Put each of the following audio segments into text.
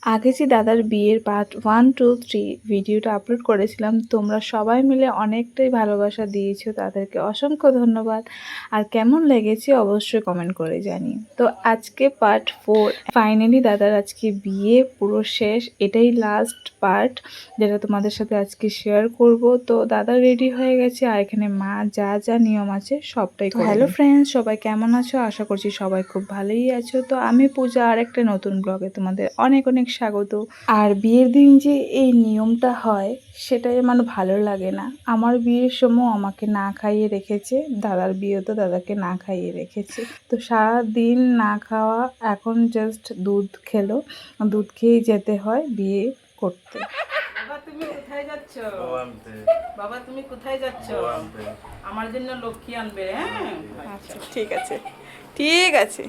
আগে যে দাদার বিয়ের পার্ট 1, 2, 3 ভিডিওটা আপলোড করেছিলাম, তোমরা সবাই মিলে অনেকটাই ভালোবাসা দিয়েছো, তাদেরকে অসংখ্য ধন্যবাদ। আর কেমন লেগেছে অবশ্যই কমেন্ট করে জানিও। তো আজকে পার্ট 4, ফাইনালি দাদার আজকে বিয়ে পুরো শেষ। এটাই লাস্ট পার্ট যেটা তোমাদের সাথে আজকে শেয়ার করব। তো দাদা রেডি হয়ে গেছে, আর এখানে মা যা যা নিয়ম আছে সবটাই। হ্যালো ফ্রেন্ডস, সবাই কেমন আছো? আশা করছি সবাই খুব ভালোই আছো। তো আমি পূজা, আর একটা নতুন ব্লগে তোমাদের অনেক অনেক স্বাগত। আর বিয়ের দিন যে এই নিয়মটা হয় সেটাই আমার ভালো লাগে না। আমার বিয়ের সময় আমাকে না খাইয়ে রেখেছে, দাদার বিয়ে তো দাদাকে না খাইয়ে রেখেছে। তো সারা দিন না খাওয়া, এখন জাস্ট দুধ খেলো, দুধ খেয়েই যেতে হয় বিয়ে করতে। বাবা তুমি কোথায় যাচ্ছ? বাবা তুমি কোথায় যাচ্ছ? আমার জন্য লক্ষ্মী আনবে। হ্যাঁ আচ্ছা ঠিক আছে, ঠিক আছে।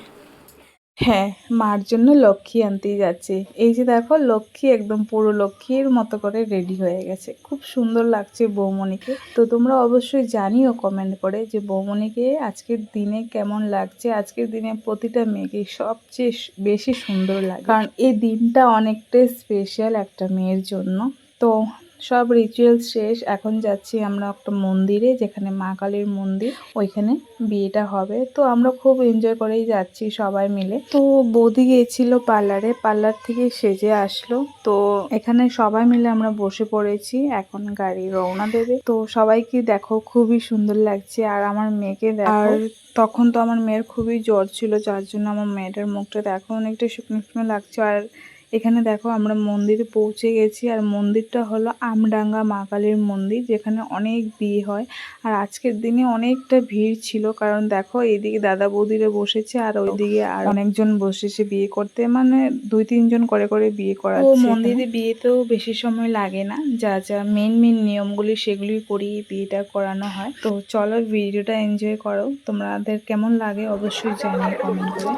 হ্যাঁ, মার জন্য লক্ষ্মী আনতেই যাচ্ছে। এই যে দেখো, লক্ষ্মী একদম পুরো লক্ষ্মীর মতো করে রেডি হয়ে গেছে। খুব সুন্দর লাগছে বৌমনিকে। তো তোমরা অবশ্যই জানিও কমেন্ট করে যে বৌমনিকে আজকের দিনে কেমন লাগছে। আজকের দিনে প্রতিটা মেয়েকে সবচেয়ে বেশি সুন্দর লাগে, কারণ এই দিনটা অনেকটাই স্পেশাল একটা মেয়ের জন্য। তো সব রিচুয়ালস শেষ, এখন যাচ্ছি আমরা একটা মন্দিরে, যেখানে মা কালীর মন্দির, ওইখানে বিয়েটা হবে। তো আমরা খুব এনজয় করেই যাচ্ছি সবাই মিলে। তো বৌদি গিয়েছিল পার্লারে, পার্লার থেকে সেজে আসলো। তো এখানে সবাই মিলে আমরা বসে পড়েছি, এখন গাড়ি রওনা দেবে। তো সবাইকে দেখো খুবই সুন্দর লাগছে, আর আমার মেয়েকে দেখো। আর তখন তো আমার মেয়ের খুবই জ্বর ছিল, যার জন্য আমার মেয়েটার মুখটা দেখো অনেকটা শুকনো শুকনো লাগছে। আর এখানে দেখো আমরা মন্দিরে পৌঁছে গেছি, আর মন্দিরটা হলো আমডাঙ্গা মা কালীর মন্দির, যেখানে অনেক বিয়ে হয়। আর আজকের দিনে অনেকটা ভিড় ছিল, কারণ দেখো এইদিকে দাদা বৌদিরা বসেছে, আর ওইদিকে আর অনেকজন বসেছে বিয়ে করতে, মানে 2-3 জন করে করে বিয়ে করাচ্ছে। তো মন্দিরে বিয়েতেও বেশি সময় লাগে না, যা যা মেন নিয়মগুলি সেগুলি করিয়ে বিয়েটা করানো হয়। তো চলো ভিডিওটা এনজয় করো, তোমাদের কেমন লাগে অবশ্যই জানিয়ে কমেন্ট করে।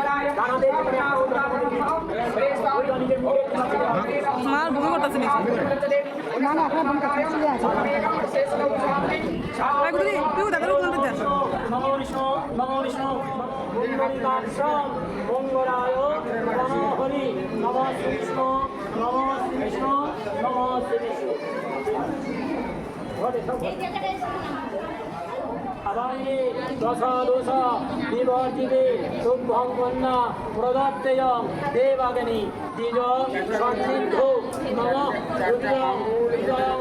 মার বমি করতেছে নাকি? না না এখন বন্ধ করতে চলে আছে তুই দাদার কোনটা দেন? নমো বিষ্ণু নমো বিষ্ণু মঙ্গলায় নমো হরি নমো বিষ্ণু নমো বিষ্ণু নমো বিষ্ণু আবায়ে দশা দোষা বিবর্জিতে শুভং কন্যা প্রদত্তেয়ং দেবাগ্নি দ্বিজ সন্নিধ নমঃ রুদ্রং বিজয়ং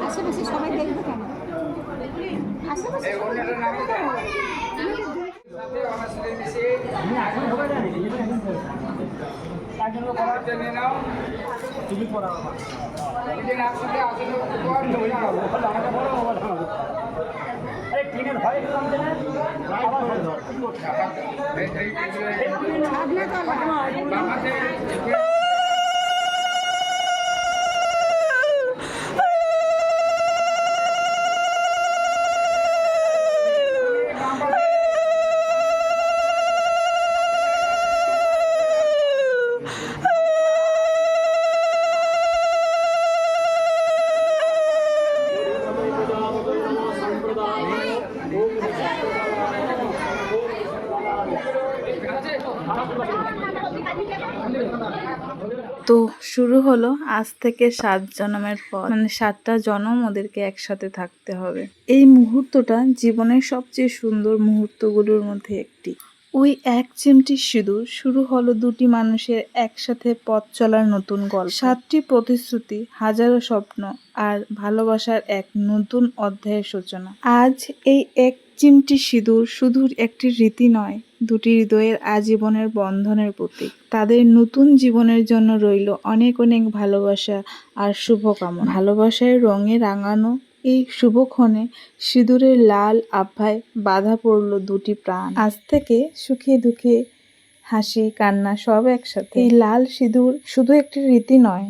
আশেপাশে সবাই দেখবে কেন আশেপাশে তুমি পড়াও আরে ট্রেনের ভয় কম দেন তো শুরু হলো আজ থেকে 7 জন্মের পর, মানে 7টা জন্ম ওদেরকে একসাথে থাকতে হবে। এই মুহূর্তটা জীবনের সবচেয়ে সুন্দর মুহূর্তগুলোর মধ্যে একটি। ওই এক চিমটি সিঁদুর শুরু হলো দুটি মানুষের একসাথে পথ চলার নতুন গল্প। 7টি প্রতিশ্রুতি, হাজারো স্বপ্ন, আর ভালোবাসার এক নতুন অধ্যায়ের সূচনা। আজ এই এক চিমটি সিঁদুর শুধু একটি রীতি নয়, দুটি হৃদয়ের আজীবনের বন্ধনের প্রতীক। তাদের নতুন জীবনের জন্য রইল অনেক অনেক ভালোবাসা আর শুভকামনা। ভালোবাসার রঙে রাঙানো এই শুভক্ষণে সিঁদুরের লাল আভায় বাঁধা পড়ল দুটি প্রাণ। আজ থেকে সুখে দুঃখে, হাসি কান্না সব একসাথে। এই লাল সিঁদুর শুধু একটি রীতি নয়,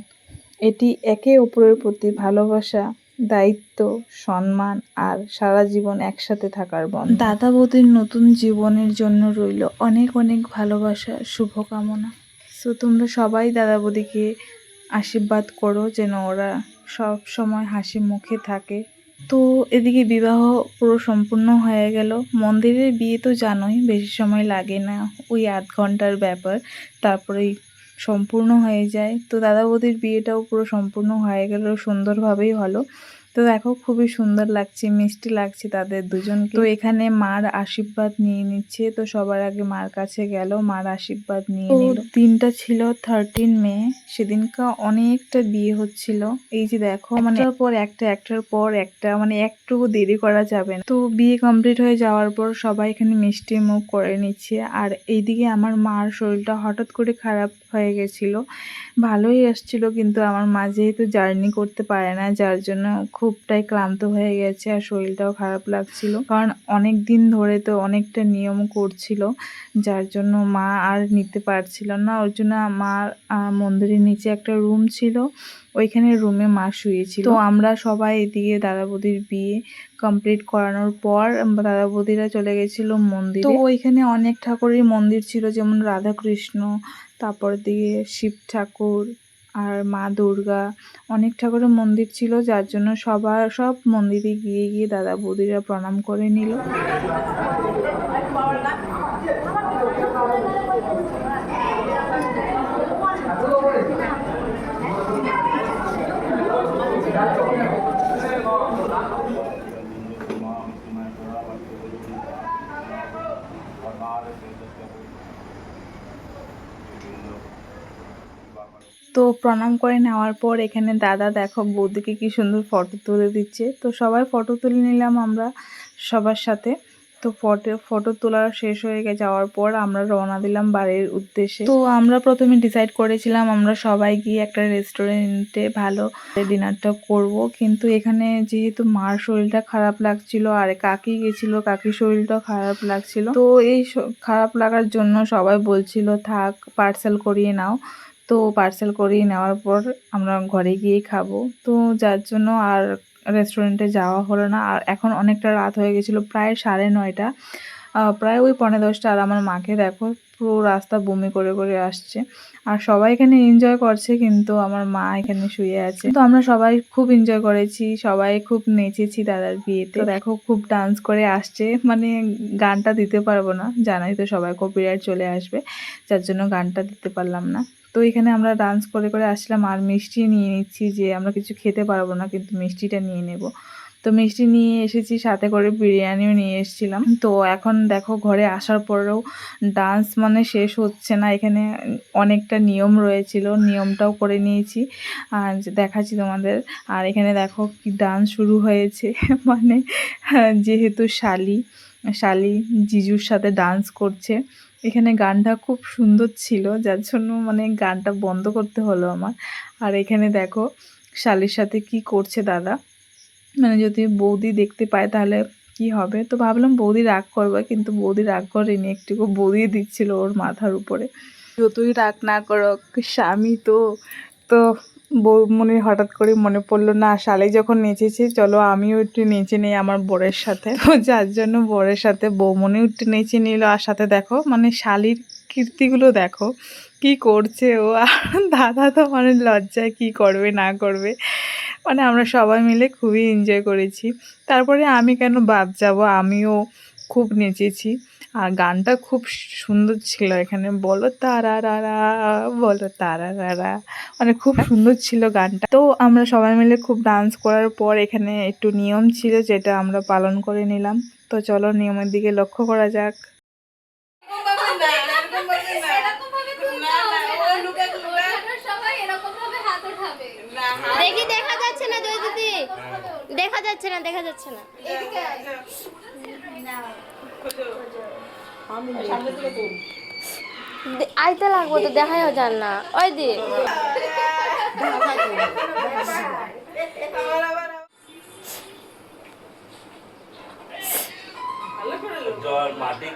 এটি একে অপরের প্রতি ভালোবাসা, দায়িত্ব, সম্মান আর সারা জীবন একসাথে থাকার বন্ধন। দাদা বৌদির নতুন জীবনের জন্য রইল অনেক অনেক ভালোবাসা, শুভকামনা। সো তোমরা সবাই দাদা বৌদিকে আশীর্বাদ করো যেন ওরা সব সময় হাসি মুখে থাকে। তো এদিকে বিবাহ পুরো সম্পূর্ণ হয়ে গেল। মন্দিরের বিয়ে তো জানোই বেশি সময় লাগে না, ওই 8 ঘন্টার ব্যাপার, তারপরেই সম্পূর্ণ হয়ে যায়। তো দাদা বৌদির বিয়েটাও পুরো সম্পূর্ণ হয়ে গেল, সুন্দরভাবেই হলো। তো দেখো খুবই সুন্দর লাগছে, মিষ্টি লাগছে তাদের দুজনকে। তো এখানে মার আশীর্বাদ নিয়ে নিচ্ছে, তো সবার আগে মার কাছে গেল, মার আশীর্বাদ নিয়ে নিল। দিনটা ছিল 13 মে, সেদিনকা অনেকটা বিয়ে হচ্ছিল। এই যে দেখো মানে একটার পর একটা মানে একটু দেরি করা যাবে না। তো বিয়ে কমপ্লিট হয়ে যাওয়ার পর সবাই এখানে মিষ্টি মুখ করে নিচ্ছে। আর এইদিকে আমার মার শরীরটা হঠাৎ করে খারাপ হয়ে গেছিল, ভালোই আসছিল, কিন্তু আমার মা যেহেতু জার্নি করতে পারে না, যার জন্য খুবটাই ক্লান্ত হয়ে গেছে আর শরীরটাও খারাপ লাগছিল। কারণ অনেক দিন ধরে তো অনেকটা নিয়ম করছিল, যার জন্য মা আর নিতে পারছিল না। ওর জন্য মার মন্দিরের নিচে একটা রুম ছিল, ওইখানে রুমে মা শুয়েছিল। তো আমরা সবাই এদিকে দাদা বৌদির বিয়ে কমপ্লিট করানোর পর দাদা বৌদিরা চলে গেছিল মন্দিরে। তো ওইখানে অনেক ঠাকুরের মন্দির ছিল, যেমন রাধাকৃষ্ণ, তারপর দিকে শিব ঠাকুর আর মা দুর্গা, অনেক ঠাকুরের মন্দির ছিল, যার জন্য সব মন্দিরে গিয়ে গিয়ে দাদা বৌদিরা প্রণাম করে নিল। তো প্রণাম করে নেওয়ার পর এখানে দাদা দেখো বৌদিকে কি সুন্দর ফটো তুলে দিচ্ছে। তো সবাই ফটো তুলে নিলাম আমরা সবার সাথে। তো ফটো তোলা শেষ হয়ে যাওয়ার পর আমরা রওনা দিলাম বাড়ির উদ্দেশ্যে। তো আমরা প্রথমে ডিসাইড করেছিলাম আমরা সবাই গিয়ে একটা রেস্টুরেন্টে ভালো ডিনারটা করব, কিন্তু এখানে যেহেতু মার শরীরটা খারাপ লাগছিল আর কাকি গেছিল, কাকির শরীরটাও খারাপ লাগছিল। তো এই খারাপ লাগার জন্য সবাই বলছিল থাক পার্সেল করিয়ে নাও। তো পার্সেল করিয়ে নেওয়ার পর আমরা ঘরে গিয়েই খাবো। তো যার জন্য আর রেস্টুরেন্টে যাওয়া হলো না। আর এখন অনেকটা রাত হয়ে গেছিলো, প্রায় 9:30, প্রায় ওই 10:45। আর আমার মাকে দেখো পুরো রাস্তা বমি করে করে আসছে। আর সবাই এখানে এনজয় করছে, কিন্তু আমার মা এখানে শুয়ে আছে। তো আমরা সবাই খুব এনজয় করেছি, সবাই খুব নেচেছি দাদার বিয়েতে। তো দেখো খুব ডান্স করে আসছে, মানে গানটা দিতে পারবো না, জানাই তো সবাই কপিরাইট চলে আসবে, যার জন্য গানটা দিতে পারলাম না। তো এখানে আমরা ডান্স করে করে আসলাম আর মিষ্টি নিয়ে নিচ্ছি, যে আমরা কিছু খেতে পারবো না কিন্তু মিষ্টিটা নিয়ে নেব। তো মিষ্টি নিয়ে এসেছি, সাথে করে বিরিয়ানিও নিয়ে এসেছিলাম। তো এখন দেখো ঘরে আসার পরেও ডান্স মানে শেষ হচ্ছে না, এখানে অনেকটা নিয়ম রয়েছিল, নিয়মটাও করে নিয়েছি আর দেখাচ্ছি তোমাদের। আর এখানে দেখো কি ডান্স শুরু হয়েছে মানে যেহেতু শালি জিজুর সাথে ডান্স করছে। এখানে গানটা খুব সুন্দর ছিল, যার জন্য মানে গানটা বন্ধ করতে হলো আমার। আর এখানে দেখো শালির সাথে কি করছে দাদা, মানে যদি বৌদি দেখতে পায় তাহলে কি হবে। তো ভাবলাম বৌদি রাগ করবে, কিন্তু বৌদি রাগ করেনি, একটু বৌদি দিচ্ছিল ওর মাথার উপরে। যতই রাগ না করো স্বামী তো। তো বৌমনি হঠাৎ করে মনে পড়লো না শালি যখন নেচেছে, চলো আমিও একটু নেচে নিই আমার বরের সাথে। তো যার জন্য বরের সাথে বৌমনিও একটু নেচে নিল। আর সাথে দেখো মানে শালির কীর্তিগুলো দেখো কি করছে ও। আর দাদা তো মানে লজ্জায় কি করবে না করবে, মানে আমরা সবাই মিলে খুবই এনজয় করেছি। তারপরে আমি কেন বাদ যাব, আমিও খুব নেচেছি। আর গানটা খুব সুন্দর ছিল, এখানে বলো তারা রারা, বলো তারা রারা, মানে খুব সুন্দর ছিল গানটা। তো আমরা সবাই মিলে খুব ডান্স করার পর এখানে একটু নিয়ম ছিল, যেটা আমরা পালন করে নিলাম। তো চলো নিয়মের দিকে লক্ষ্য করা যাক। দেখি দেখা যাচ্ছে না জয় দিদি, দেখা যাচ্ছে না, দেখা যাচ্ছে না। আইতে লাগবো তো, দেখাই যান না ওই দি। মাটি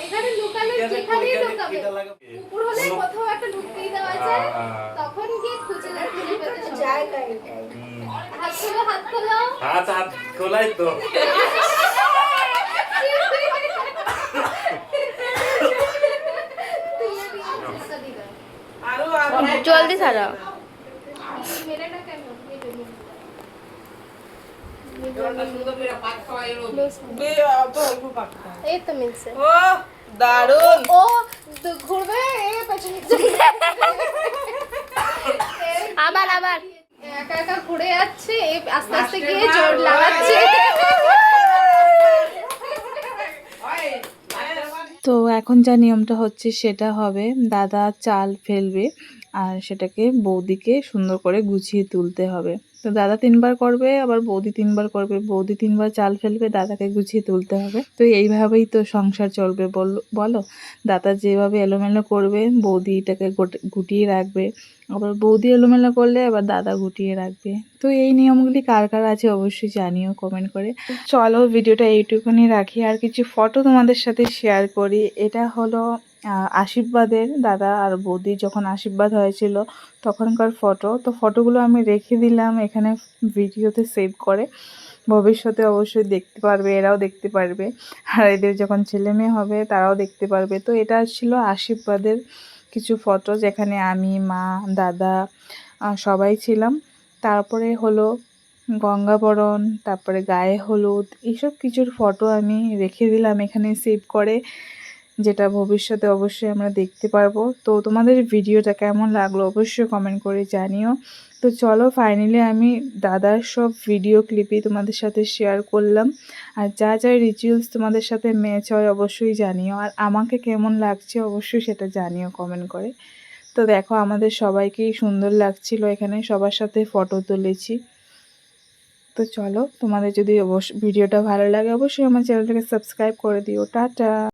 এখানে লুকানো, যেখানেই লুকাবে উপর হলে কোথাও একটা ঢুকিয়ে দেওয়া যায়, তখন গিয়ে খুঁজে দেখতে জায়গা। এটাই হাত খোলো, হাত খোলো, হাত খোলাই তো। জলদি ছাড়া। এই তো মিলছে। দারুণ। ও ঘুরবে এ পেছনে আবার একা একা ঘুরে যাচ্ছে, এ আস্তে আস্তে গিয়ে জোর লাগাচ্ছে। তো এখন যা নিয়মটা হচ্ছে সেটা হবে, দাদা চাল ফেলবে আর সেটাকে বৌদিকে সুন্দর করে গুছিয়ে তুলতে হবে। তো দাদা 3বার করবে, আবার বৌদি 3বার করবে। বৌদি 3বার চাল ফেলবে, দাদাকে গুছিয়ে তুলতে হবে। তো এইভাবেই তো সংসার চলবে বলো। দাদা যেভাবে এলোমেলো করবে বৌদি এটাকে গুটিয়ে রাখবে, আবার বৌদি এলোমেলো করলে আবার দাদা গুটিয়ে রাখবে। তো এই নিয়মগুলি কার কার আছে অবশ্যই জানিও কমেন্ট করে। চলো ভিডিওটা এইটুকুনি রাখি, আর কিছু ফটো তোমাদের সাথে শেয়ার করি। এটা হলো আশীর্বাদের, দাদা আর বৌদি যখন আশীর্বাদ হয়েছিল তখনকার ফটো। তো ফটোগুলো আমি রেখে দিলাম এখানে ভিডিওতে সেভ করে, ভবিষ্যতে অবশ্যই দেখতে পারবে, এরাও দেখতে পারবে, আর এদের যখন ছেলে মেয়ে হবে তারাও দেখতে পারবে। তো এটা ছিল আশীর্বাদের কিছু ফটো, যেখানে আমি, মা, দাদা সবাই ছিলাম। তারপরে হলো গঙ্গাবরণ, তারপরে গায়ে হলুদ, এইসব কিছুর ফটো আমি রেখে দিলাম এখানে সেভ করে, যেটা ভবিষ্যতে অবশ্যই আমরা দেখতে পারবো। তো তোমাদের ভিডিওটা কেমন লাগলো অবশ্যই কমেন্ট করে জানিও। তো চলো ফাইনালি আমি দাদার সব ভিডিও ক্লিপই তোমাদের সাথে শেয়ার করলাম, আর যা যা রিচুয়ালস তোমাদের সাথে ম্যাচ হয় অবশ্যই জানিও, আর আমাকে কেমন লাগছে অবশ্যই সেটা জানিও কমেন্ট করে। তো দেখো আমাদের সবাইকেই সুন্দর লাগছিল, এখানে সবার সাথে ফটো তুলেছি। তো চলো তোমাদের যদি ভিডিওটা ভালো লাগে অবশ্যই আমার চ্যানেলটাকে সাবস্ক্রাইব করে দিও। টাটা।